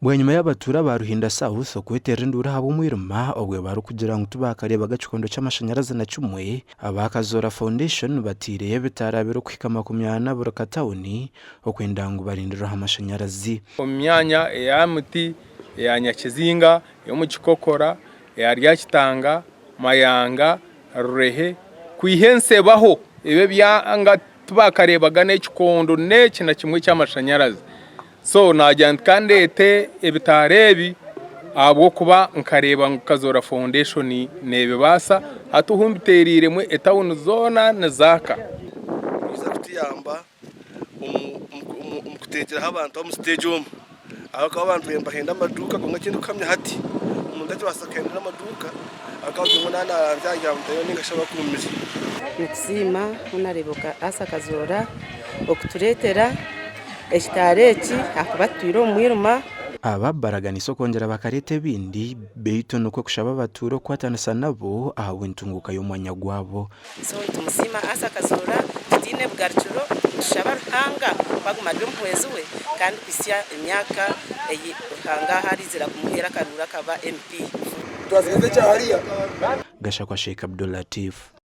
Bwenyuma y'abatura ba Ruhinda South okwetera indura habo mwirima obwe bari kugira ngo tubakareba agacikondo cy'amashanyarazi na cyumwe abakazora foundation batireye bitarabiro kwika 20 burakatawuni okwenda ngo barindira amashanyarazi mu myanya ya muti ya Nyakizinga yo mu Kikokora ya Ryakitanga Mayanga Rurehe kwihense baho ebe byanga tubakarebaga n'ekikondo n'eki na kimwe cy'amashanyarazi so najyant kandete ebitarebi abo kuba nkareba nkazora foundation nebibasa atuhumbiterire mwe etawuni zona nazaka biza kutiyamba umukutegera abantu mu stadium aho abantu yembahenda amaduka ngo kindi ukamya hati umuntu ati basakenda amaduka akabyo nana byangira mutayo ningashaba kumije Mutsima unareboka asakazora okuturetera ekitareki akabatwiro mwiruma ababaragana isokongera bakarete bindi beito nuko kushaba baturo kwatanasa nabo aho intunguka y'umwanya gwabo so tumusima asakazora tine bwarchuro shaba ruhanga bagumadwe mpwezuwe kandi kwisya imyaka eyi ruhanga harizira kumuhera karura kaba MP twazeze cyahariya Gashakwa Sheikh Abdul Latif.